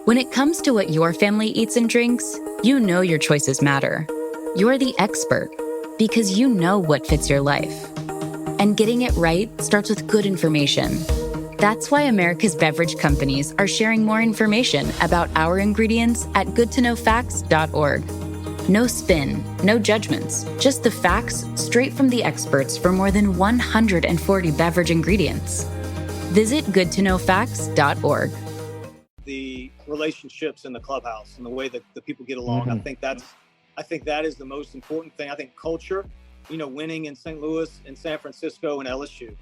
When it comes to what your family eats and drinks, you know your choices matter. You're the expert because you know what fits your life. And getting it right starts with good information. That's why America's beverage companies are sharing more information about our ingredients at goodtoknowfacts.org. No spin, no judgments, just the facts straight from the experts for more than 140 beverage ingredients. Visit goodtoknowfacts.org. The relationships in the clubhouse and the way that the people get along. I think that is the most important thing. I think culture, winning in St. Louis and San Francisco and LSU.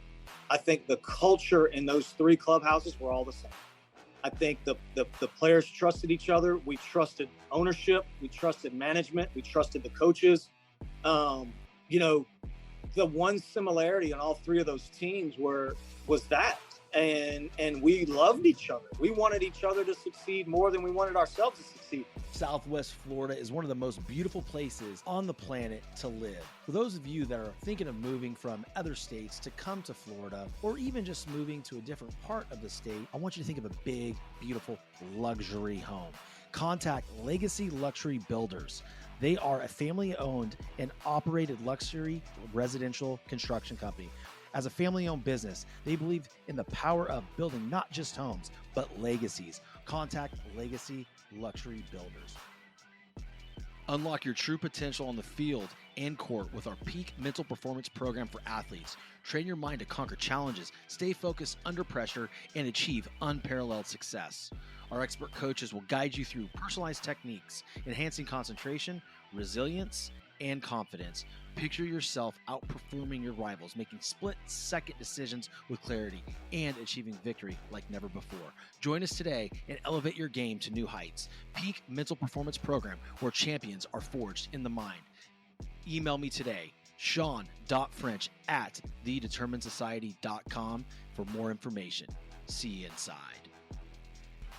I think the culture in those three clubhouses were all the same. I think the players trusted each other. We trusted ownership. We trusted management. We trusted the coaches. The one similarity in all three of those teams was that. And we loved each other. We wanted each other to succeed more than we wanted ourselves to succeed. Southwest Florida is one of the most beautiful places on the planet to live. For those of you that are thinking of moving from other states to come to Florida, or even just moving to a different part of the state, I want you to think of a big, beautiful luxury home. Contact Legacy Luxury Builders. They are a family-owned and operated luxury residential construction company. As a family-owned business, they believe in the power of building not just homes, but legacies. Contact Legacy Luxury Builders. Unlock your true potential on the field and court with our Peak Mental Performance Program for athletes. Train your mind to conquer challenges, stay focused under pressure, and achieve unparalleled success. Our expert coaches will guide you through personalized techniques, enhancing concentration, resilience, and confidence. Picture yourself outperforming your rivals, making split-second decisions with clarity, and achieving victory like never before. Join us today and elevate your game to new heights. Peak Mental Performance Program, where champions are forged in the mind. Email me today, Shawn.French@thedeterminedsociety.com for more information. See you inside.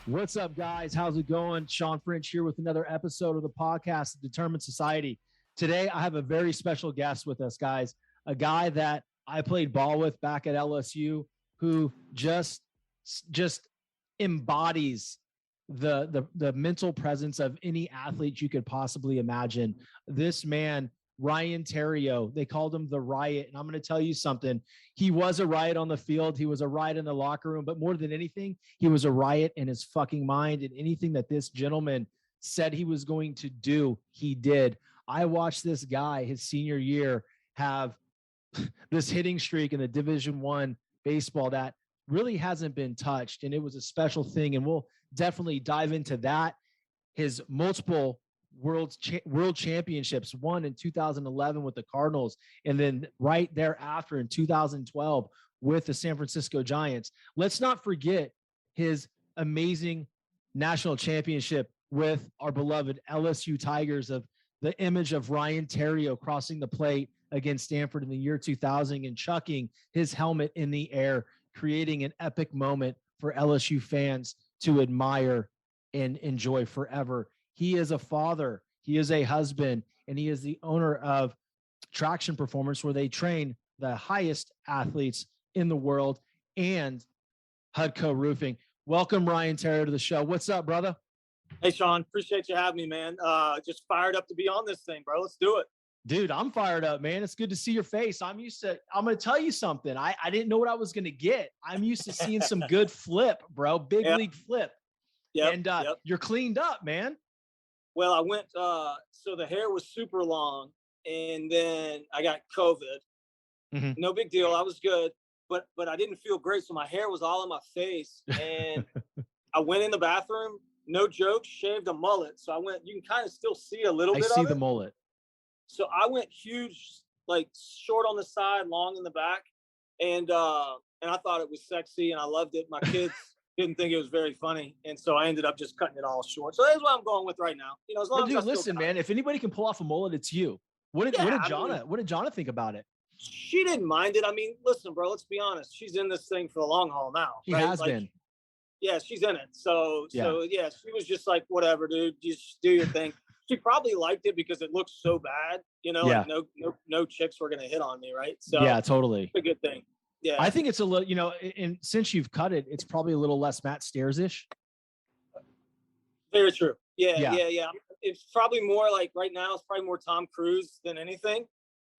What's up, guys? How's it going? Shawn French here with another episode of the podcast, The Determined Society. Today, I have a very special guest with us, guys. A guy that I played ball with back at LSU, who just embodies the mental presence of any athlete you could possibly imagine. This man, Ryan Terrio, they called him the Riot. And I'm going to tell you something. He was a riot on the field. He was a riot in the locker room. But more than anything, he was a riot in his fucking mind. And anything that this gentleman said he was going to do, he did. I watched this guy his senior year have this hitting streak in the Division I baseball that really hasn't been touched. And it was a special thing. And we'll definitely dive into that. His multiple world championships, won in 2011 with the Cardinals, and then right thereafter in 2012 with the San Francisco Giants. Let's not forget his amazing national championship with our beloved LSU Tigers, of the image of Ryan Terrio crossing the plate against Stanford in the year 2000 and chucking his helmet in the air, creating an epic moment for LSU fans to admire and enjoy forever. He is a father, he is a husband, and he is the owner of Traction Performance, where they train the highest athletes in the world, and HUDCO Roofing. Welcome, Ryan Terrio, to the show. What's up, brother? Hey, Shawn, appreciate you having me, man. Just fired up to be on this thing, bro. Let's do it. Dude, I'm fired up, man. It's good to see your face. I'm going to tell you something. I didn't know what I was going to get. I'm used to seeing some good flip, bro. Big league flip. Yeah. And you're cleaned up, man. Well, I went, so the hair was super long, and then I got COVID. Mm-hmm. No big deal. I was good, but I didn't feel great. So my hair was all in my face, and I went in the bathroom. No joke, shaved a mullet. So I went, you can kind of still see a little bit of it. I see the mullet. So I went huge, like short on the side, long in the back. And I thought it was sexy and I loved it. My kids didn't think it was very funny. And so I ended up just cutting it all short. So that's what I'm going with right now. As long as listen, man, if anybody can pull off a mullet, it's you. What did Jonna think about it? She didn't mind it. I mean, listen, bro, let's be honest. She's in this thing for the long haul now. She has been. Yeah, she's in it. So she was just like, whatever, dude, just do your thing. She probably liked it because it looked so bad, like no chicks were going to hit on me. Right. So yeah, totally. It's a good thing. Yeah. I think it's a little, and since you've cut it, it's probably a little less Matt Stairs-ish. Very true. Yeah. Yeah. It's probably more like right now, it's probably more Tom Cruise than anything.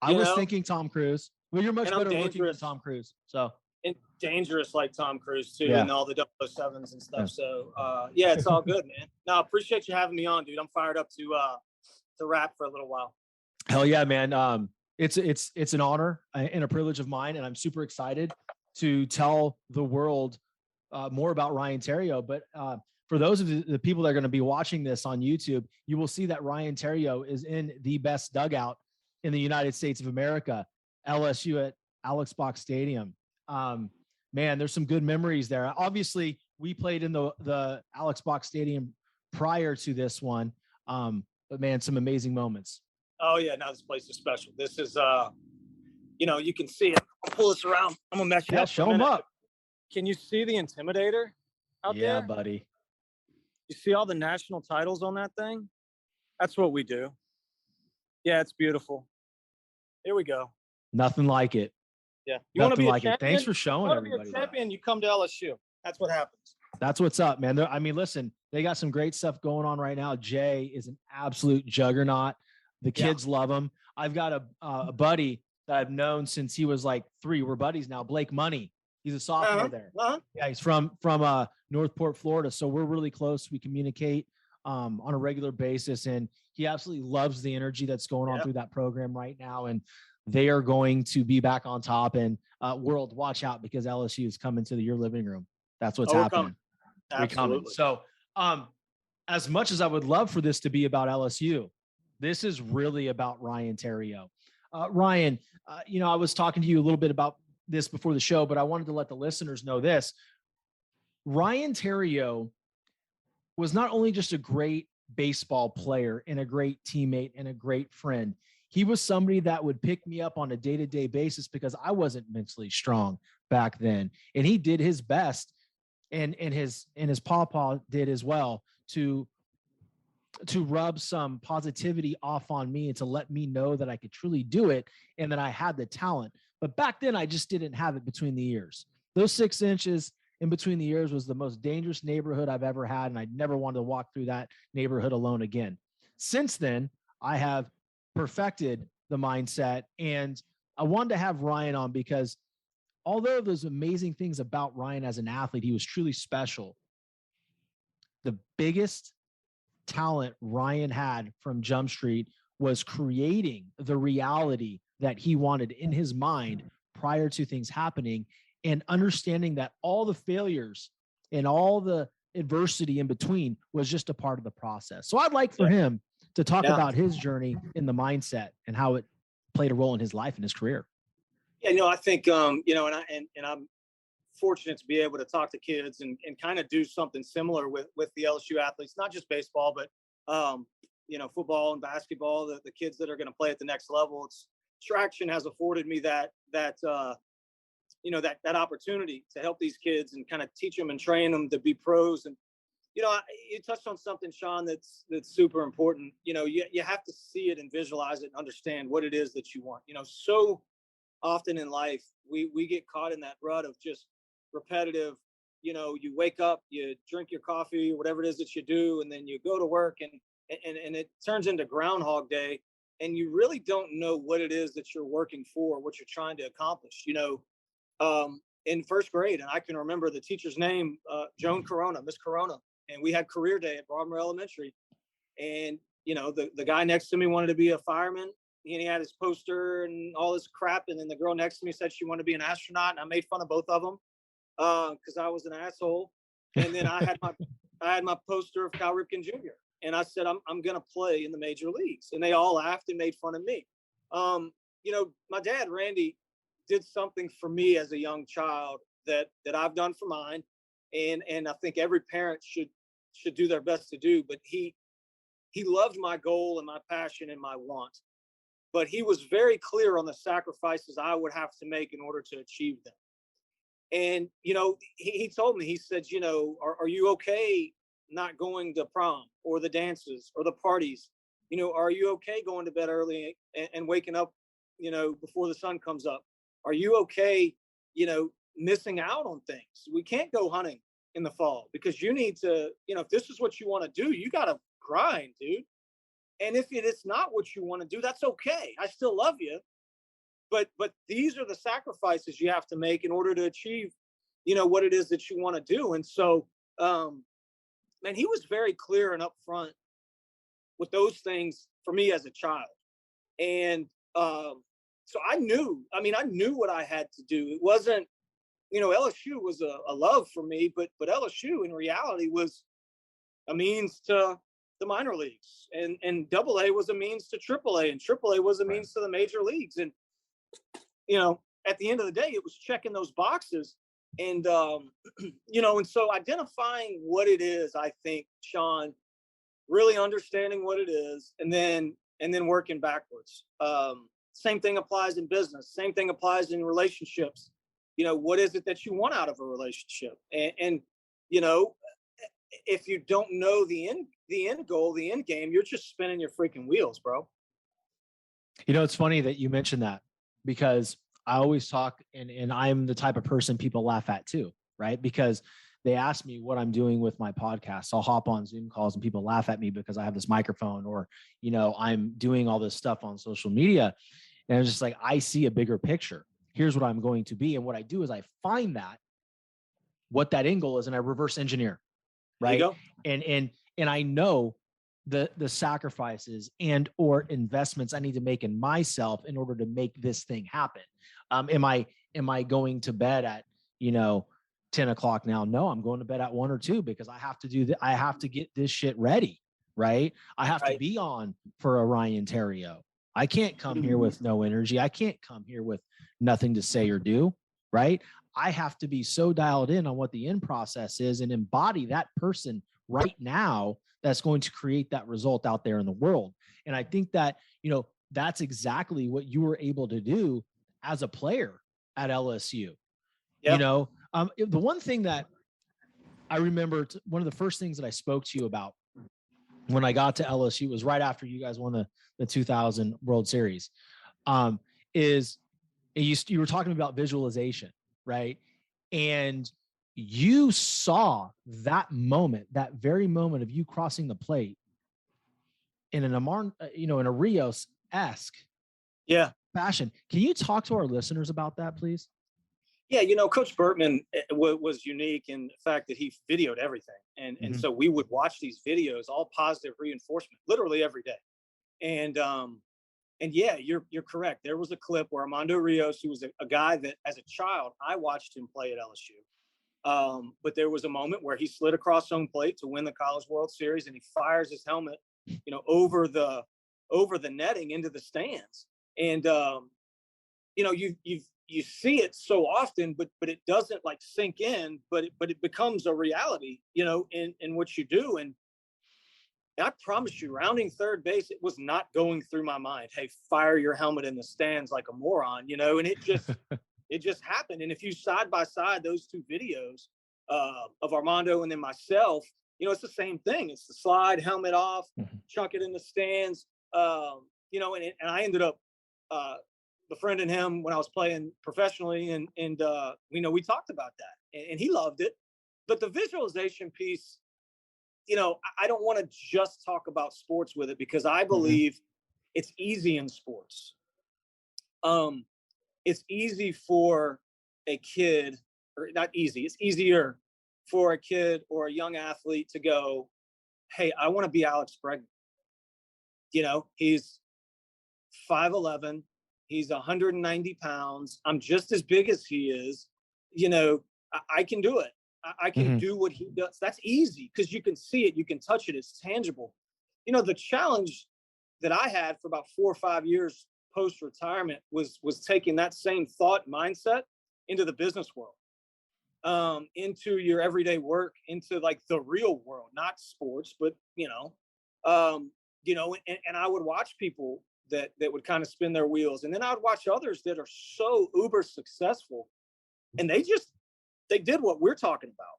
I was thinking Tom Cruise. Well, you're much And I'm better looking than dangerous. Tom Cruise. So And dangerous like Tom Cruise too, Yeah. and all the 007s and stuff. So yeah, it's all good, man. No, I appreciate you having me on, dude. I'm fired up to rap for a little while. Hell yeah, man. It's an honor and a privilege of mine, and I'm super excited to tell the world more about Ryan Terrio. But for those of the people that are going to be watching this on YouTube, you will see that Ryan Terrio is in the best dugout in the United States of America, LSU at Alex Box Stadium. Man, there's some good memories there. Obviously, we played in the Alex Box Stadium prior to this one. But man, some amazing moments. Oh yeah, now this place is special. This is you can see it. I'll pull this around. I'm gonna mess you up. Show them up. Can you see the Intimidator out there? Yeah, buddy. You see all the national titles on that thing? That's what we do. Yeah, it's beautiful. Here we go. Nothing like it. Yeah. You want to be a champion? Thanks for showing everybody. You want to be a champion, you come to LSU. That's what happens. That's what's up, man. I mean, listen, they got some great stuff going on right now. Jay is an absolute juggernaut. The kids love him. I've got a buddy that I've known since he was like 3. We're buddies now. Blake Money. He's a sophomore there. Yeah, he's from Northport, Florida. So we're really close. We communicate on a regular basis, and he absolutely loves the energy that's going on through that program right now. And they are going to be back on top. And world, watch out, because LSU is coming to your living room. That's what's happening. We're coming. So as much as I would love for this to be about LSU, this is really about Ryan Terrio. Ryan, I was talking to you a little bit about this before the show, but I wanted to let the listeners know this. Ryan Terrio was not only just a great baseball player and a great teammate and a great friend. He was somebody that would pick me up on a day-to-day basis because I wasn't mentally strong back then. And he did his best, and his pawpaw did as well, to rub some positivity off on me and to let me know that I could truly do it and that I had the talent. But back then I just didn't have it between the ears. Those 6 inches in between the ears was the most dangerous neighborhood I've ever had. And I never wanted to walk through that neighborhood alone again. Since then, I have perfected the mindset, and I wanted to have Ryan on because although there's amazing things about Ryan as an athlete, he was truly special. The biggest talent Ryan had from Jump Street was creating the reality that he wanted in his mind prior to things happening, and understanding that all the failures and all the adversity in between was just a part of the process. So I'd like for him to talk about his journey in the mindset and how it played a role in his life and his career. Yeah, I think, and I'm fortunate to be able to talk to kids and kind of do something similar with the LSU athletes, not just baseball, but, football and basketball, the kids that are going to play at the next level. Traction has afforded me that opportunity to help these kids and kind of teach them and train them to be pros. And, you touched on something, Shawn, that's super important. You have to see it and visualize it and understand what it is that you want. So often in life, we get caught in that rut of just repetitive, you wake up, you drink your coffee, whatever it is that you do, and then you go to work and it turns into Groundhog Day, and you really don't know what it is that you're working for, what you're trying to accomplish. In first grade, and I can remember the teacher's name, Joan Corona, Miss Corona, and we had career day at Broadmoor Elementary. And, the guy next to me wanted to be a fireman, and he had his poster and all this crap. And then the girl next to me said she wanted to be an astronaut, and I made fun of both of them because I was an asshole. And then I had my poster of Cal Ripken Jr. And I said, I'm going to play in the major leagues. And they all laughed and made fun of me. My dad, Randy, did something for me as a young child that I've done for mine. And I think every parent should do their best to do. But he loved my goal and my passion and my want. But he was very clear on the sacrifices I would have to make in order to achieve them. And, he told me, he said, are you okay not going to prom or the dances or the parties? Are you okay going to bed early and waking up, before the sun comes up? Are you okay, missing out on things? We can't go hunting in the fall, because you need to, if this is what you want to do, you got to grind, dude. And if it's not what you want to do, that's okay. I still love you. But these are the sacrifices you have to make in order to achieve, what it is that you want to do. And so, man, he was very clear and upfront with those things for me as a child. And so I knew what I had to do. It wasn't, LSU was a love for me, but LSU in reality was a means to the minor leagues, and AA was a means to AAA, and AAA was a means to the major leagues. And, at the end of the day, it was checking those boxes. And, and so identifying what it is, I think, Shawn, really understanding what it is, and then working backwards. Same thing applies in business. Same thing applies in relationships. What is it that you want out of a relationship? And if you don't know the end goal, the end game, you're just spinning your freaking wheels, bro. It's funny that you mentioned that, because I always talk, and I'm the type of person people laugh at too, right? Because they ask me what I'm doing with my podcast. I'll hop on Zoom calls and people laugh at me because I have this microphone, or, I'm doing all this stuff on social media. And it's just like, I see a bigger picture. Here's what I'm going to be. And what I do is I find what that end goal is, and I reverse engineer. Right. And I know the sacrifices and or investments I need to make in myself in order to make this thing happen. Am I going to bed at, 10 o'clock now? No, I'm going to bed at 1 or 2, because I have to do that. I have to get this shit ready. Right. I have to be on for a Ryan Terrio. I can't come here with no energy. I can't come here with nothing to say or do. Right. I have to be so dialed in on what the end process is and embody that person right now that's going to create that result out there in the world. And I think that, that's exactly what you were able to do as a player at LSU. Yep. The one thing that I remember, one of the first things that I spoke to you about when I got to LSU was right after you guys won the 2000 World Series, is you were talking about visualization, right? And you saw that moment, that very moment of you crossing the plate in an in a Rios-esque fashion. Can you talk to our listeners about that, please? Yeah, Coach Bertman was unique in the fact that he videoed everything. And so we would watch these videos, all positive reinforcement, literally every day. And yeah, you're correct. There was a clip where Armando Rios, who was a guy that as a child, I watched him play at LSU. But there was a moment where he slid across home plate to win the College World Series, and he fires his helmet, over the netting into the stands. And, you see it so often, but it doesn't like sink in, but it becomes a reality, in what you do. And I promise you, rounding third base, it was not going through my mind, hey, fire your helmet in the stands like a moron, and it just happened. And if you side by side those two videos of Armando and then myself, it's the same thing. It's the slide, helmet off, chunk it in the stands, and I ended up befriending him when I was playing professionally. And we talked about that, and he loved it. But the visualization piece, I don't want to just talk about sports with it, because I believe it's easy in sports. It's easy for a kid, or not easy, it's easier for a kid or a young athlete to go, hey, I want to be Alex Bregman. He's 5'11", he's 190 pounds. I'm just as big as he is. I can do it. I can do what he does. That's easy because you can see it, you can touch it, it's tangible. The challenge that I had for about 4 or 5 years post-retirement was taking that same thought mindset into the business world, into your everyday work, into like the real world, not sports, but and I would watch people that would kind of spin their wheels, and then I would watch others that are so uber successful, and they did what we're talking about.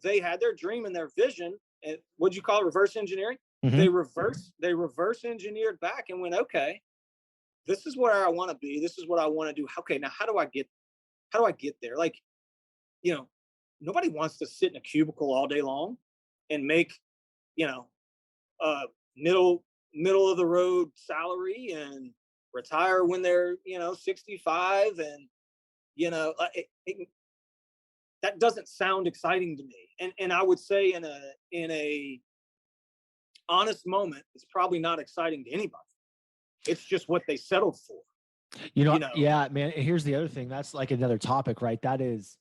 They had their dream and their vision, and what'd you call it? Reverse engineering. They reverse engineered back and went, okay, this is where I want to be. This is what I want to do. Okay, now how do I get there? Like, nobody wants to sit in a cubicle all day long and make, you know, middle of the road salary and retire when they're, 65. And, that doesn't sound exciting to me. And I would say in a honest moment, it's probably not exciting to anybody. It's just what they settled for. Yeah, man. Here's the other thing. That's like another topic, right? That is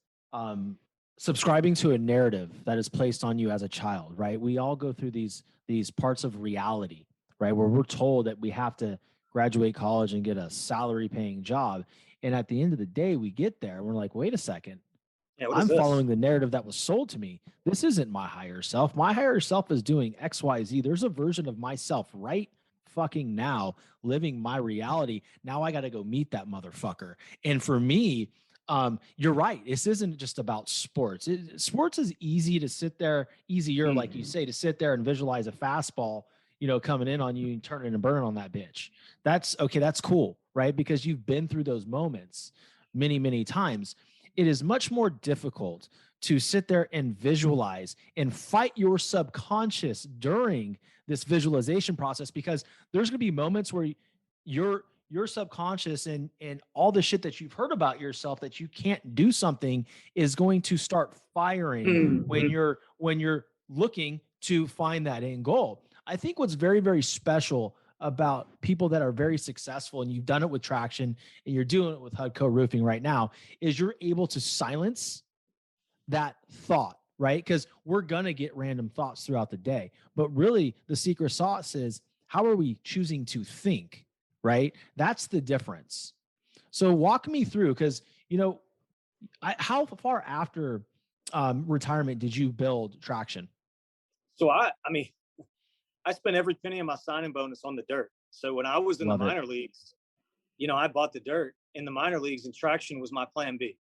subscribing to a narrative that is placed on you as a child, right? We all go through these parts of reality, right? Where we're told that we have to graduate college and get a salary paying job. And at the end of the day, we get there and we're like, wait a second. Yeah, I'm following the narrative that was sold to me. This isn't my higher self. My higher self is doing X, Y, Z. There's a version of myself right fucking now living my reality. Now I got to go meet that motherfucker. And for me, you're right. This isn't just about sports. Sports is easy to sit there, easier, like you say, to sit there and visualize a fastball, coming in on you and turning and burning on that bitch. That's okay. That's cool, right? Because you've been through those moments many, many times. It is much more difficult to sit there and visualize and fight your subconscious during this visualization process, because there's going to be moments where your subconscious and all the shit that you've heard about yourself that you can't do something is going to start firing when you're looking to find that end goal. I think what's very, very special about people that are very successful, and you've done it with Traction and you're doing it with HUDCO Roofing right now, is you're able to silence that thought, right? Because we're going to get random thoughts throughout the day. But really, the secret sauce is, how are we choosing to think, right? That's the difference. So walk me through, because, how far after retirement did you build Traction? So I spent every penny of my signing bonus on the dirt. So when I was in the minor leagues, I bought the dirt in the minor leagues, and Traction was my plan B.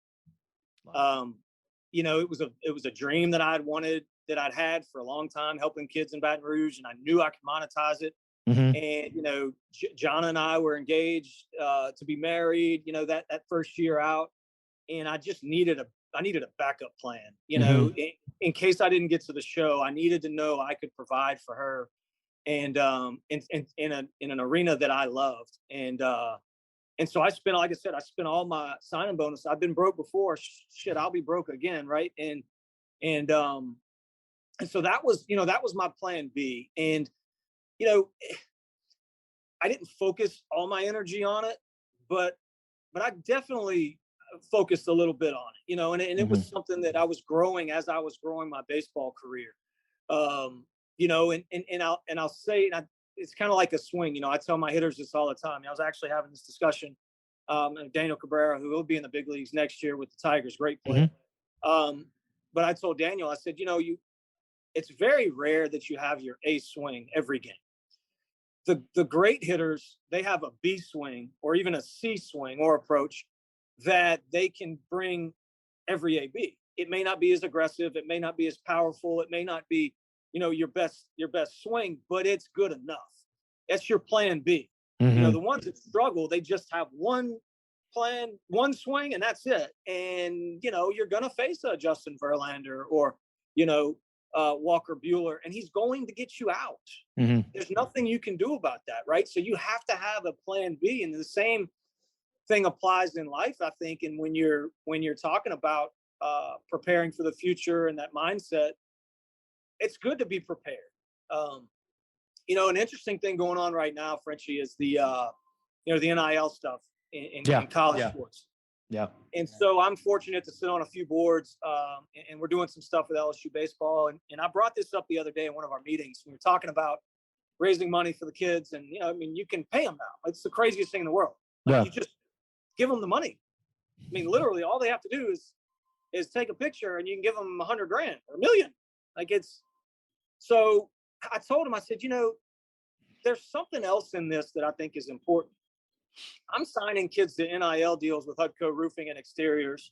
It was a dream that I'd had for a long time, helping kids in Baton Rouge, and I knew I could monetize it. And, John and I were engaged to be married, that first year out. And I just needed a backup plan, in case I didn't get to the show. I needed to know I could provide for her, and in an arena that I loved. And so I spent, like I said, all my signing bonus. I've been broke before. Shit, I'll be broke again. Right. And so that was my plan B. And, I didn't focus all my energy on it, but I definitely focused a little bit on it, and it was something that I was growing as I was growing my baseball career. And I'll say, it's kind of like a swing. I tell my hitters this all the time. I was actually having this discussion. Daniel Cabrera, who will be in the big leagues next year with the Tigers, great player. But I told Daniel, I said, it's very rare that you have your A swing every game. The great hitters, they have a B swing or even a C swing or approach that they can bring every AB. It may not be as aggressive. It may not be as powerful. It may not be, your best swing, but it's good enough. That's your plan B. The ones that struggle, they just have one plan, one swing, and that's it. And, you're going to face a Justin Verlander or, Walker Buehler, and he's going to get you out. There's nothing you can do about that, right? So you have to have a plan B, and the same thing applies in life, I think. And when you're talking about preparing for the future and that mindset, it's good to be prepared. An interesting thing going on right now, Frenchie, is the NIL stuff in college sports. Yeah. And so I'm fortunate to sit on a few boards, and we're doing some stuff with LSU baseball. And I brought this up the other day in one of our meetings. We were talking about raising money for the kids, and you can pay them now. It's the craziest thing in the world. You just give them the money. Literally, all they have to do is take a picture, and you can give them $100,000 or $1 million. So I told him, I said, there's something else in this that I think is important. I'm signing kids to NIL deals with HUDCO Roofing and Exteriors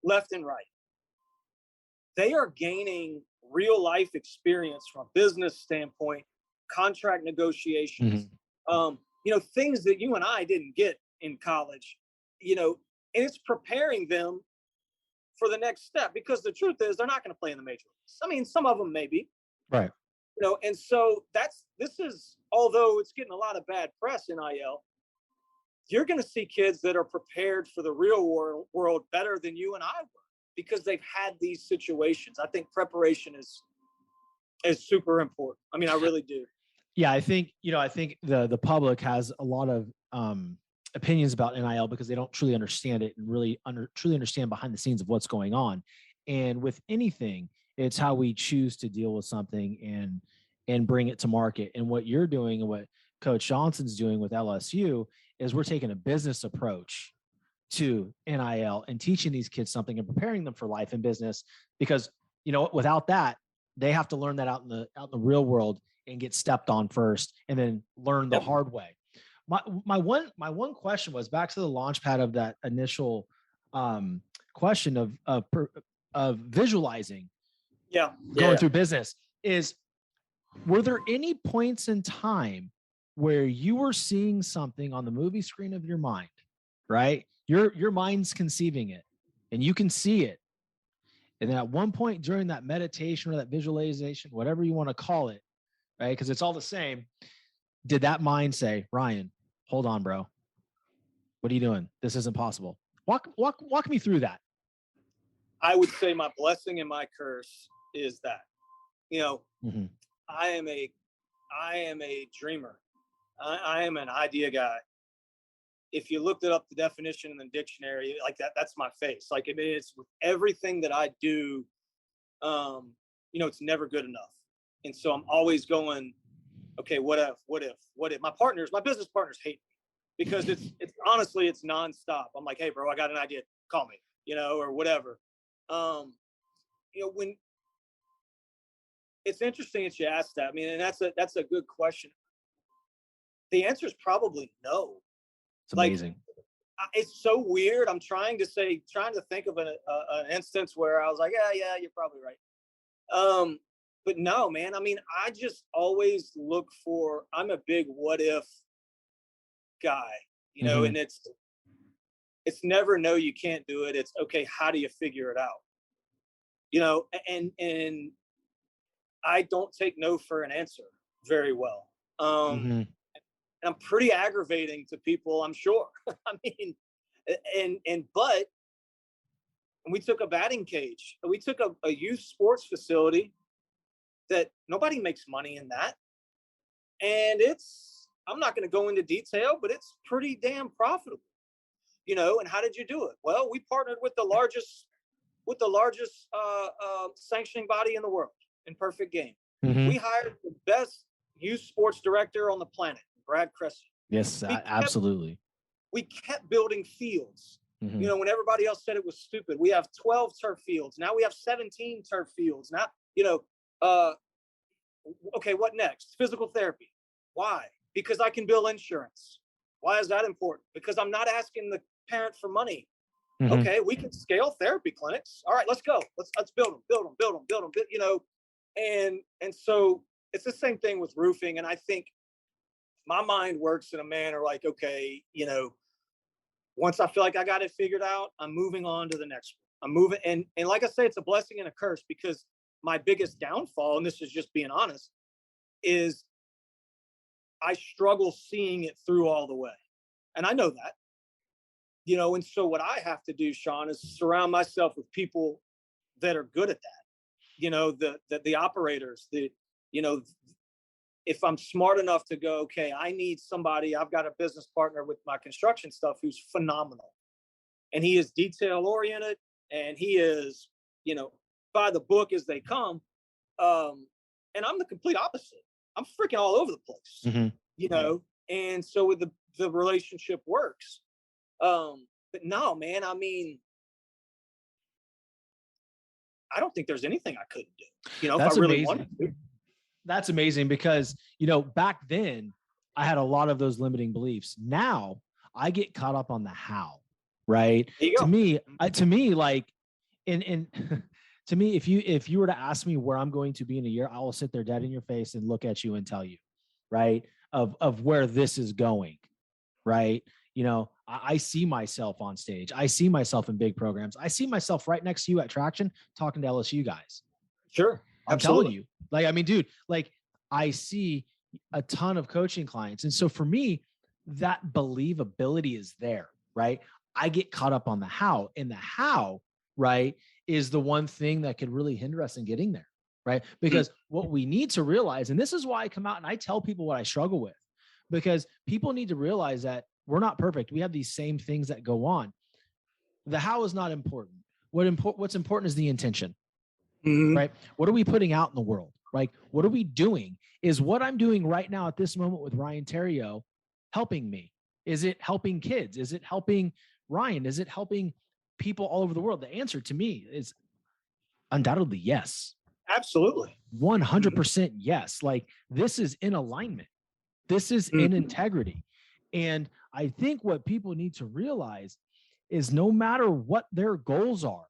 left and right. They are gaining real life experience from a business standpoint, contract negotiations, things that you and I didn't get in college, and it's preparing them for the next step, because the truth is they're not going to play in the major leagues. I mean, some of them maybe, Right. and so this is, although it's getting a lot of bad press, NIL, you're going to see kids that are prepared for the real world better than you and I were, because they've had these situations. I think preparation is super important. I mean, I really do. Yeah, I think the public has a lot of opinions about NIL because they don't truly understand it and really truly understand behind the scenes of what's going on. And with anything, it's how we choose to deal with something and bring it to market. And what you're doing and what Coach Johnson's doing with LSU is we're taking a business approach to NIL and teaching these kids something and preparing them for life and business, because without that, they have to learn that out in the real world and get stepped on first and then learn the hard way. My one question was back to the launch pad of that initial question of visualizing going through business is, were there any points in time where you were seeing something on the movie screen of your mind, right? Your mind's conceiving it and you can see it. And then at one point during that meditation or that visualization, whatever you want to call it, right? Because it's all the same. Did that mind say, Ryan, hold on, bro. What are you doing? This isn't possible. Walk me through that. I would say my blessing and my curse is that, Mm-hmm. I am a dreamer. I am an idea guy. If you looked it up, the definition in the dictionary, like that's my face. Like, I mean, it's with everything that I do, it's never good enough. And so I'm always going, okay, what if my business partners hate me, because it's honestly, it's nonstop. I'm like, hey bro, I got an idea, call me, or whatever. When it's interesting that you asked that. I mean, and that's a good question. The answer is probably no. It's amazing. It's so weird. I'm trying to think of an instance where I was like, yeah, you're probably right. But no, man, I mean, I just always look for, I'm a big what if guy, Mm-hmm. and it's never no, you can't do it. It's okay, how do you figure it out? And I don't take no for an answer very well. Mm-hmm. And I'm pretty aggravating to people, I'm sure. I mean, but we took a batting cage. We took a youth sports facility that nobody makes money in that. And I'm not going to go into detail, but it's pretty damn profitable, and how did you do it? Well, we partnered with the largest sanctioning body in the world, in Perfect Game. Mm-hmm. We hired the best youth sports director on the planet, Brad Cressy. Yes, absolutely. We kept building fields. Mm-hmm. When everybody else said it was stupid. We have 12 turf fields. Now we have 17 turf fields. Now, okay, what next? Physical therapy. Why? Because I can bill insurance. Why is that important? Because I'm not asking the parent for money. Mm-hmm. Okay, we can scale therapy clinics. All right, let's go. Let's build them. And so it's the same thing with roofing. And I think my mind works in a manner like, okay, once I feel like I got it figured out, I'm moving on to the next one. I'm moving. And like I say, it's a blessing and a curse, because my biggest downfall, and this is just being honest, is I struggle seeing it through all the way. And I know that, and so what I have to do, Shawn, is surround myself with people that are good at that. The operators, if I'm smart enough to go, okay, I need somebody, I've got a business partner with my construction stuff who's phenomenal. And he is detail oriented, and he is, by the book as they come. And I'm the complete opposite. I'm freaking all over the place, mm-hmm. And so with the relationship works. But no, man, I mean, I don't think there's anything I couldn't do, if I really wanted to. That's amazing, because, back then I had a lot of those limiting beliefs. Now I get caught up on the how, right? To me, like, and to me, if you were to ask me where I'm going to be in a year, I will sit there dead in your face and look at you and tell you, right, of where this is going, right? I see myself on stage. I see myself in big programs. I see myself right next to you at Traction talking to LSU guys. Sure. I'm telling you, dude, I see a ton of coaching clients. And so for me, that believability is there, right? I get caught up on the how, and the how, right, is the one thing that could really hinder us in getting there, right? Because what we need to realize, and this is why I come out and I tell people what I struggle with, because people need to realize that we're not perfect. We have these same things that go on. The how is not important. What's important is the intention, right? What are we putting out in the world? Like, what are we doing? Is what I'm doing right now at this moment with Ryan Terrio helping me? Is it helping kids? Is it helping Ryan? Is it helping people all over the world? The answer to me is undoubtedly yes. Absolutely. 100% yes. Like, this is in alignment. This is in integrity. And I think what people need to realize is no matter what their goals are,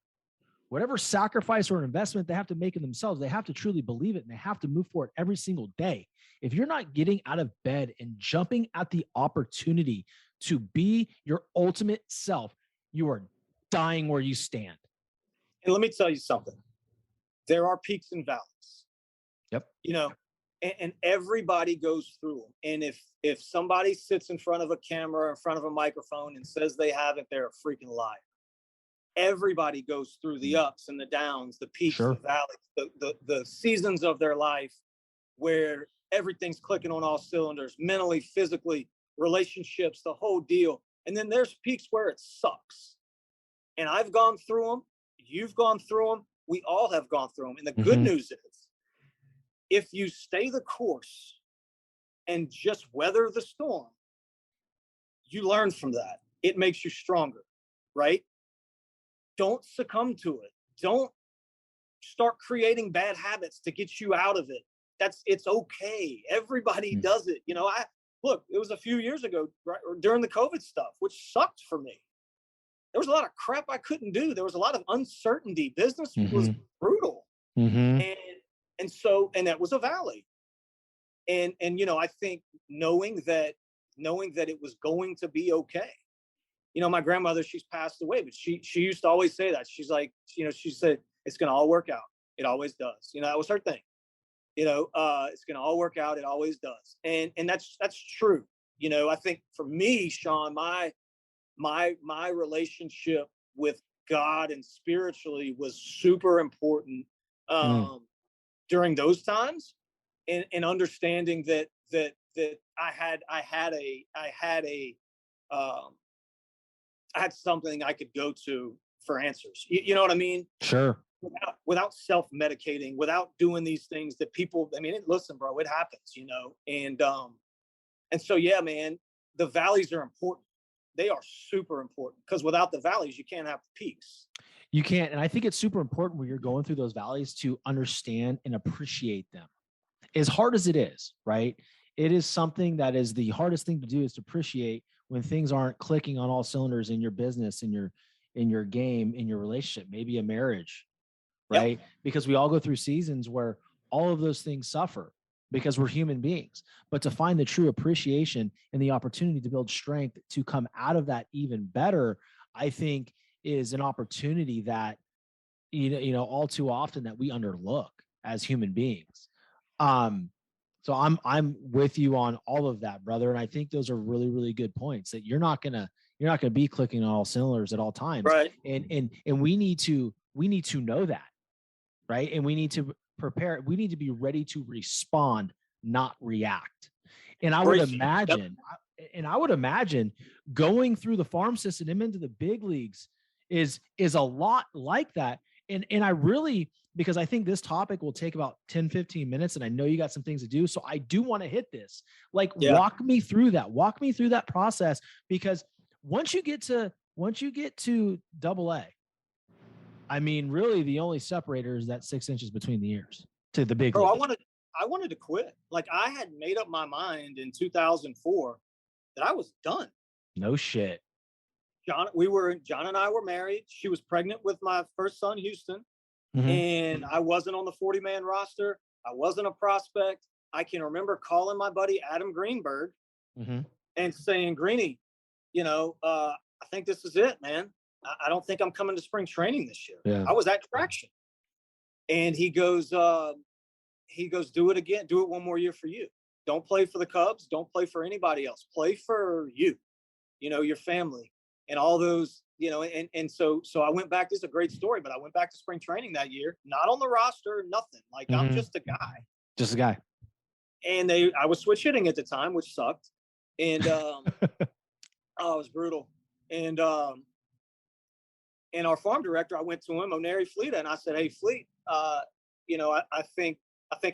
whatever sacrifice or investment they have to make in themselves, they have to truly believe it, and they have to move for it every single day. If you're not getting out of bed and jumping at the opportunity to be your ultimate self, you are dying where you stand. And let me tell you something. There are peaks and valleys. Yep. And everybody goes through them. And if somebody sits in front of a camera, in front of a microphone, and says they haven't, they're a freaking liar. Everybody goes through the ups and the downs, the peaks, the valleys, the seasons of their life where everything's clicking on all cylinders, mentally, physically, relationships, the whole deal. And then there's peaks where it sucks. And I've gone through them. You've gone through them. We all have gone through them. And the good news is, if you stay the course and just weather the storm, you learn from that. It makes you stronger, right? Don't succumb to it. Don't start creating bad habits to get you out of it. It's okay. Everybody does it. Look, it was a few years ago, right, during the COVID stuff, which sucked for me. There was a lot of crap I couldn't do. There was a lot of uncertainty. Business was brutal. And that was a valley. And I think knowing that it was going to be okay. My grandmother, she's passed away, but she used to always say that. She's like, she said, it's going to all work out. It always does. That was her thing. It's going to all work out. It always does. And that's true. I think for me, Shawn, my relationship with God and spiritually was super important during those times, and understanding that I had something I could go to for answers. You know what I mean? Sure. Without self-medicating, without doing these things that people, listen, bro, it happens, and so, yeah, man, the valleys are important. They are super important, because without the valleys, you can't have the peaks. You can't. And I think it's super important when you're going through those valleys to understand and appreciate them. As hard as it is, right? It is something that is the hardest thing to do, is to appreciate when things aren't clicking on all cylinders in your business, in your game, in your relationship, maybe a marriage, right? Yep. Because we all go through seasons where all of those things suffer, because we're human beings. But to find the true appreciation and the opportunity to build strength to come out of that even better, I think is an opportunity that, all too often that we underlook as human beings. So I'm with you on all of that, brother. And I think those are really, really good points, that you're not gonna be clicking on all cylinders at all times. Right. And we need to know that, right? And we need to prepare. We need to be ready to respond, not react. And I would imagine going through the farm system and into the big leagues is a lot like that. And I really, because I think this topic will take about 10, 15 minutes, and I know you got some things to do. So I do want to hit this. Walk me through that process, because once you get to AA, really the only separator is that 6 inches between the ears to the big. Bro, I wanted to quit. I had made up my mind in 2004 that I was done. No shit. John and I were married. She was pregnant with my first son, Houston. And I wasn't on the 40-man roster. I wasn't a prospect. I can remember calling my buddy Adam Greenberg and saying, Greenie, I think this is it, man. I don't think I'm coming to spring training this year. Yeah. I was at Traction. And he goes, do it again. Do it one more year for you. Don't play for the Cubs. Don't play for anybody else. Play for you, your family and all those, and so I went back. This is a great story, but I went back to spring training that year, not on the roster, nothing. Like I'm just a guy. Just a guy. And I was switch hitting at the time, which sucked. And oh, it was brutal. And our farm director, I went to him, Oneri Fleeta, and I said, "Hey, Fleet, I think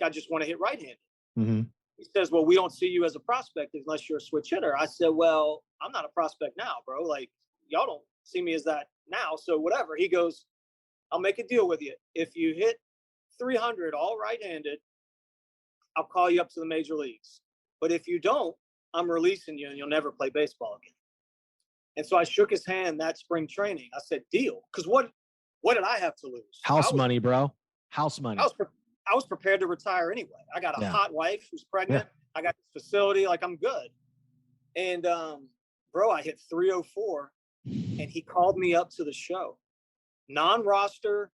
I just want to hit right-handed." Mm-hmm. He says, "Well, we don't see you as a prospect unless you're a switch hitter." I said, "Well, I'm not a prospect now, bro. Like, y'all don't see me as that now, so whatever." He goes, "I'll make a deal with you. If you hit 300 all right-handed, I'll call you up to the major leagues. But if you don't, I'm releasing you and you'll never play baseball again." And so I shook his hand that spring training. I said, "Deal." Because what did I have to lose? House money, bro. House money. I was prepared to retire anyway. I got a hot wife who's pregnant. Yeah. I got this facility. Like, I'm good. And, bro, I hit 304 and he called me up to the show. Non-roster.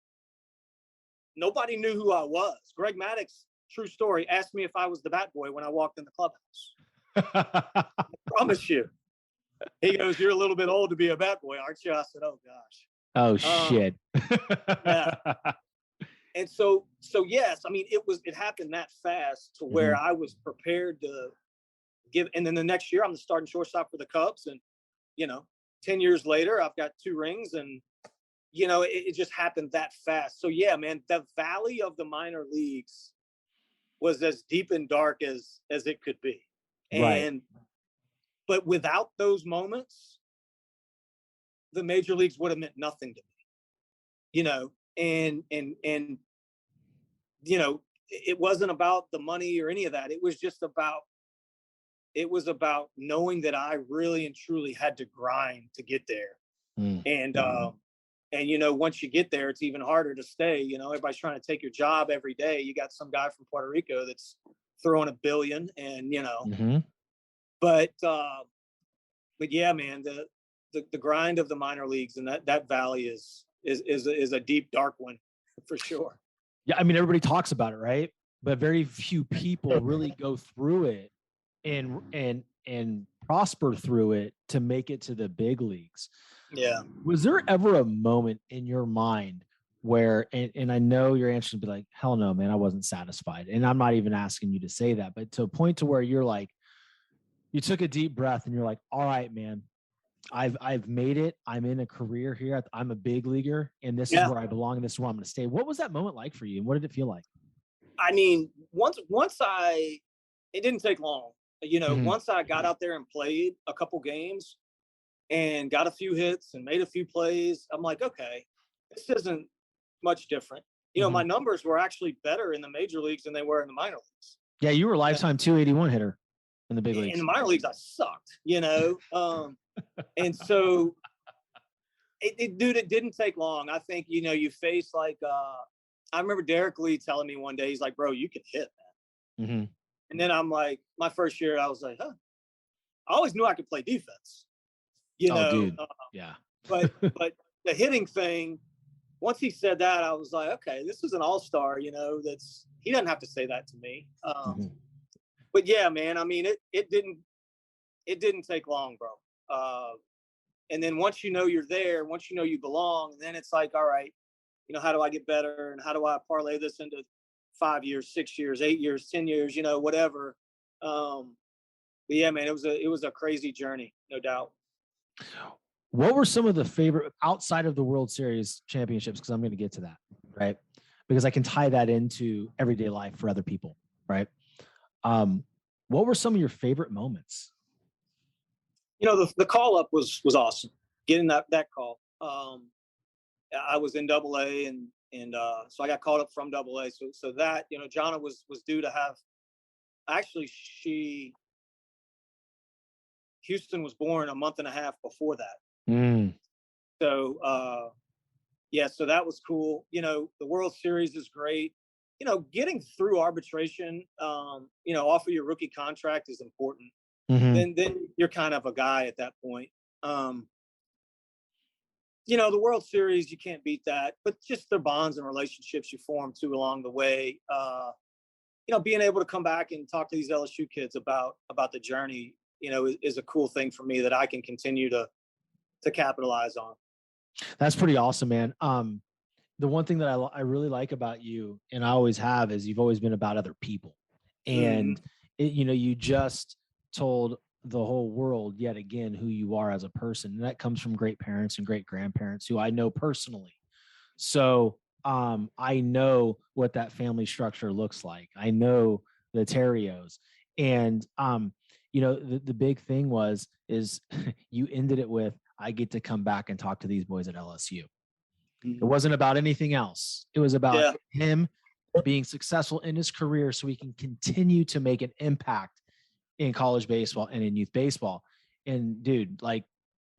Nobody knew who I was. Greg Maddux, true story, asked me if I was the bat boy when I walked in the clubhouse. I promise you. He goes, "You're a little bit old to be a bat boy, aren't you?" I said, "Oh gosh." Oh shit. Yeah. And so yes, I mean, it happened that fast to where I was prepared to give. And then the next year I'm the starting shortstop for the Cubs. And, 10 years later, I've got 2 rings and, it just happened that fast. So yeah, man, the valley of the minor leagues was as deep and dark as it could be. And, but without those moments, the major leagues would have meant nothing to me, and it wasn't about the money or any of that. It was about knowing that I really and truly had to grind to get there. And once you get there, it's even harder to stay. Everybody's trying to take your job every day. You got some guy from Puerto Rico that's throwing $1 billion and, but yeah, man, the grind of the minor leagues and that valley is a deep, dark one for sure. Yeah. I mean, everybody talks about it, right? But very few people really go through it and prosper through it to make it to the big leagues. Yeah. Was there ever a moment in your mind where, and I know your answer would be like, "Hell no, man, I wasn't satisfied." And I'm not even asking you to say that, but to a point to where you're like, you took a deep breath and you're like, "All right, man, I've made it. I'm in a career here. I'm a big leaguer and this is where I belong. And this is where I'm going to stay." What was that moment like for you? And what did it feel like? I mean, once it didn't take long, once I got out there and played a couple games and got a few hits and made a few plays, I'm like, okay, this isn't much different. My numbers were actually better in the major leagues than they were in the minor leagues. Yeah. You were a lifetime 281 hitter in the big leagues. In the minor leagues, I sucked, and so it didn't take long. I think, you face like, I remember Derek Lee telling me one day, he's like, "Bro, you can hit, man." And then I'm like, my first year, I was like, "Huh." I always knew I could play defense, dude. Yeah. but the hitting thing, once he said that, I was like, okay, this is an all-star, he doesn't have to say that to me. But yeah, man, I mean, it didn't take long, bro. And then once you're there, once you belong, then it's like, all right, how do I get better? And how do I parlay this into 5 years, 6 years, 8 years, 10 years, whatever. But yeah, man, it was a crazy journey, no doubt. What were some of the favorite outside of the World Series championships? Because I'm going to get to that, right? Because I can tie that into everyday life for other people, right? What were some of your favorite moments? The call up was awesome. Getting that call. I was in AA and so I got called up from AA. So that, Jonna was due to have, actually Houston was born a month and a half before that. So, so that was cool. The World Series is great. Getting through arbitration, off of your rookie contract is important. Then you're kind of a guy at that point. The World Series, you can't beat that, but just the bonds and relationships you form too along the way. Being able to come back and talk to these LSU kids about the journey, is a cool thing for me that I can continue to capitalize on. That's pretty awesome, man. The one thing that I really like about you, and I always have, is you've always been about other people. And, you just told the whole world yet again who you are as a person. And that comes from great parents and great grandparents who I know personally. So I know what that family structure looks like. I know the Terrios. And, the big thing is you ended it with, I get to come back and talk to these boys at LSU. It wasn't about anything else. It was about him being successful in his career so he can continue to make an impact in college baseball and in youth baseball. And dude, like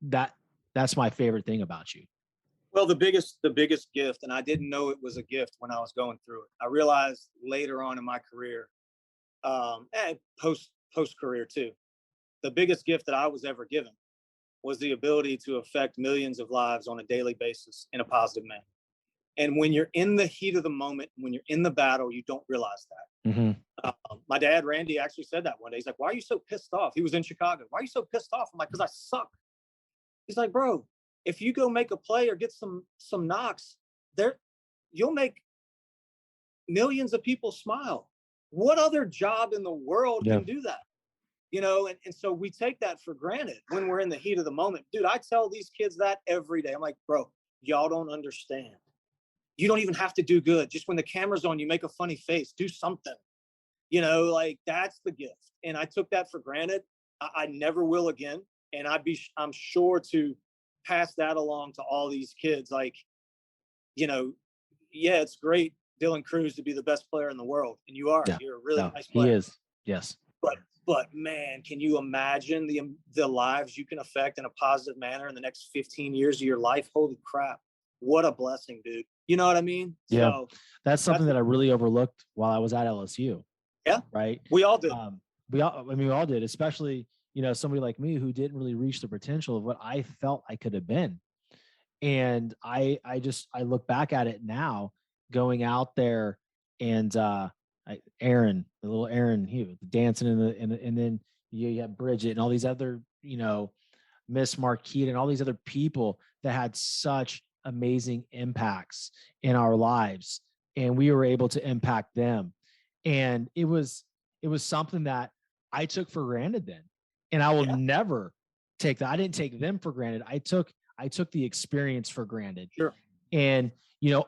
that's my favorite thing about you. Well, the biggest gift, and I didn't know it was a gift when I was going through it. I realized later on in my career, and post career too, the biggest gift that I was ever given was the ability to affect millions of lives on a daily basis in a positive manner. And when you're in the heat of the moment, when you're in the battle, you don't realize that. Mm-hmm. My dad, Randy, actually said that one day. He's like, "Why are you so pissed off?" He was in Chicago. "Why are you so pissed off?" I'm like, "Because I suck." He's like, "Bro, if you go make a play or get some knocks, you'll make millions of people smile. What other job in the world can do that?" And so we take that for granted when we're in the heat of the moment. Dude, I tell these kids that every day. I'm like, "Bro, y'all don't understand. You don't even have to do good. Just when the camera's on, you make a funny face, do something." That's the gift. And I took that for granted. I never will again. And I'm sure to pass that along to all these kids. It's great, Dylan Cruz, to be the best player in the world. And you are. Yeah. You're a really nice player. He is. Yes. But man, can you imagine the lives you can affect in a positive manner in the next 15 years of your life? Holy crap. What a blessing, dude. You know what I mean? Yeah. So that's something that I really overlooked while I was at LSU. Yeah. Right. We all did. We all did, especially, somebody like me who didn't really reach the potential of what I felt I could have been. And I look back at it now, going out there and Aaron, the little Aaron, he dancing and then you have Bridget and all these other, Miss Marquita and all these other people that had such amazing impacts in our lives, and we were able to impact them. And it was something that I took for granted then, and I will never take that. I didn't take them for granted. I took the experience for granted. Sure. And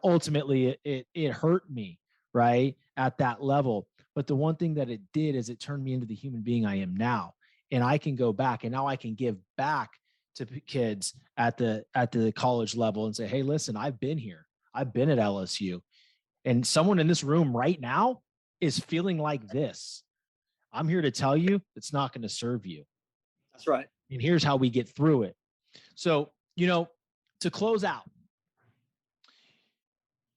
ultimately it hurt me, right, at that level. But the one thing that it did is it turned me into the human being I am now. And I can go back, and now I can give back to kids at the college level and say, "Hey, listen, I've been here. I've been at LSU. And someone in this room right now is feeling like this. I'm here to tell you it's not going to serve you." That's right. And here's how we get through it. So, to close out,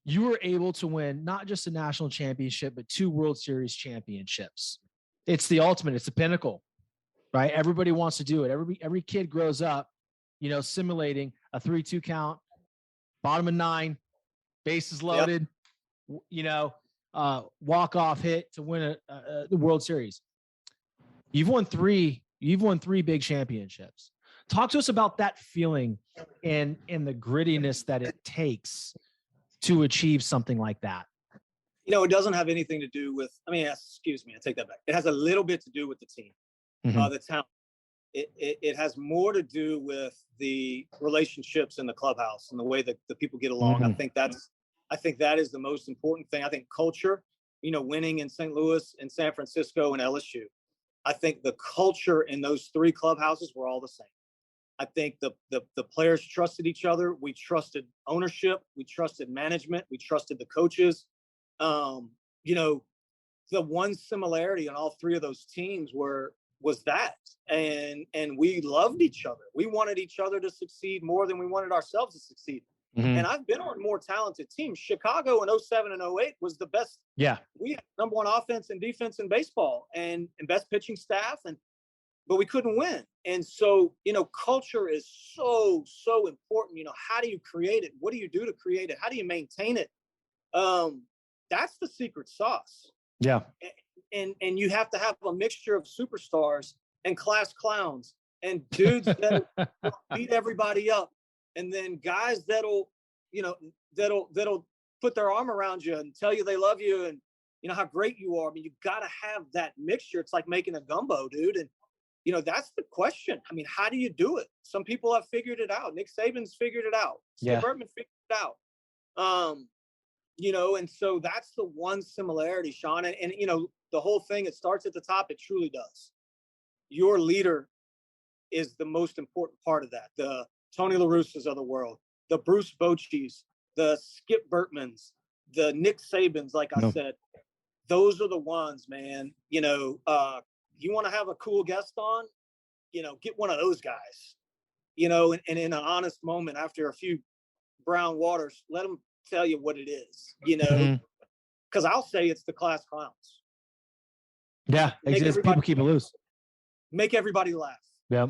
you were able to win not just a national championship, but 2 World Series championships. It's the ultimate. It's the pinnacle, right? Everybody wants to do it. Every kid grows up, simulating a 3-2 count, bottom of 9, bases loaded, walk-off hit to win the World Series. You've won 3 big championships. Talk to us about that feeling and the grittiness that it takes to achieve something like that. It doesn't have anything to do with, excuse me, I take that back. It has a little bit to do with the team, the talent. It has more to do with the relationships in the clubhouse and the way that the people get along. I think that is the most important thing. I think culture, winning in St. Louis and San Francisco and LSU. I think the culture in those 3 clubhouses were all the same. I think the players trusted each other. We trusted ownership. We trusted management. We trusted the coaches. The one similarity in all 3 of those teams was that, and we loved each other. We wanted each other to succeed more than we wanted ourselves to succeed. And I've been on more talented teams. Chicago in 07 and 08 was the best. Yeah. We had number 1 offense and defense in baseball and best pitching staff. And but we couldn't win. And so, culture is so, so important. How do you create it? What do you do to create it? How do you maintain it? That's the secret sauce. Yeah. And you have to have a mixture of superstars and class clowns and dudes that beat everybody up. And then guys that'll put their arm around you and tell you they love you and, how great you are. I mean, you got to have that mixture. It's like making a gumbo, dude. And, that's the question. I mean, how do you do it? Some people have figured it out. Nick Saban's figured it out. Steve Bertman figured it out. And so that's the one similarity, Shawn. And the whole thing, it starts at the top. It truly does. Your leader is the most important part of that. The Tony La Russa's of the world, the Bruce Bochy's, the Skip Bertmans, the Nick Sabans, like I said, those are the ones, man. You want to have a cool guest on, get one of those guys, and in an honest moment after a few brown waters, let them tell you what it is, because I'll say it's the class clowns. Yeah, people keep it loose. Make everybody laugh. Yeah.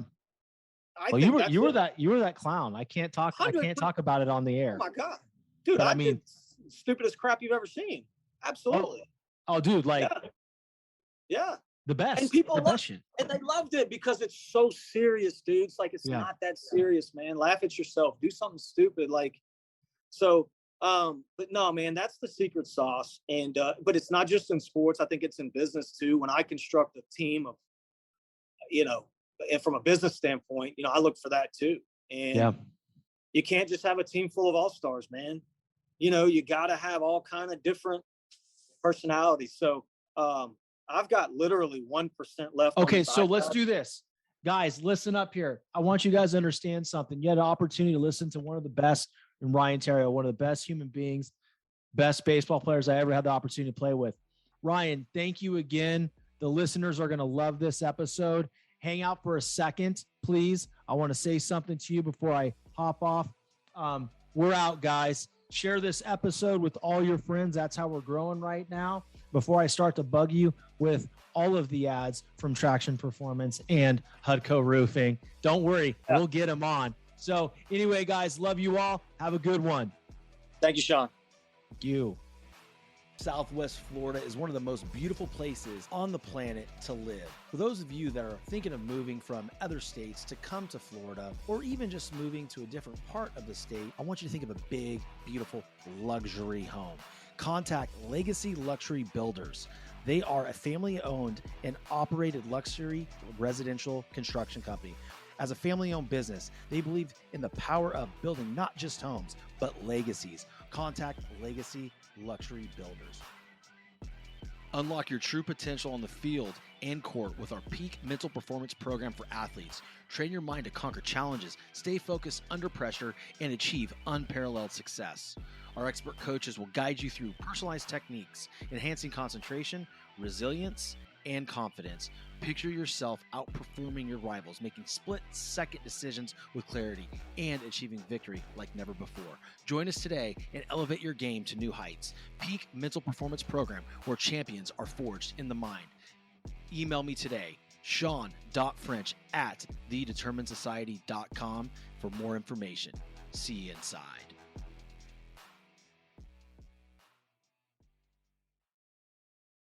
Well, you were that clown. I can't talk about it on the air. Oh my God, dude! I mean, stupidest crap you've ever seen. Absolutely. Oh dude, yeah, the best. And people and they loved it because it's so serious, dude. It's like it's not that serious, man. Laugh at yourself. Do something stupid, so. But no, man, that's the secret sauce. And but it's not just in sports. I think it's in business too. When I construct a team of, and from a business standpoint, I look for that too. And you can't just have a team full of all-stars, man. You got to have all kind of different personalities. So I've got literally 1% left. Okay, so let's do this. Guys, listen up here. I want you guys to understand something. You had an opportunity to listen to one of the best in Ryan Terrio, one of the best human beings, best baseball players I ever had the opportunity to play with. Ryan, thank you again. The listeners are going to love this episode. Hang out for a second, please. I want to say something to you before I hop off. We're out, guys. Share this episode with all your friends. That's how we're growing right now. Before I start to bug you with all of the ads from Traction Performance and HUDCO Roofing, don't worry, we'll get them on. So anyway, guys, love you all. Have a good one. Thank you, Shawn. Thank you. Southwest Florida is one of the most beautiful places on the planet to live. For those of you that are thinking of moving from other states to come to Florida, or even just moving to a different part of the state, I want you to think of a big, beautiful luxury home. Contact Legacy Luxury Builders. They are a family-owned and operated luxury residential construction company. As a family-owned business, they believe in the power of building not just homes, but legacies. Contact Legacy Luxury Builders. Unlock your true potential on the field and court with our Peak Mental Performance Program for athletes. Train your mind to conquer challenges, stay focused under pressure, and achieve unparalleled success. Our expert coaches will guide you through personalized techniques, enhancing concentration, resilience, and confidence. Picture yourself outperforming your rivals, making split-second decisions with clarity, and achieving victory like never before. Join us today and elevate your game to new heights. Peak Mental Performance Program, where champions are forged in the mind. Email me today, Shawn.French@thedeterminedsociety.com for more information. See you inside.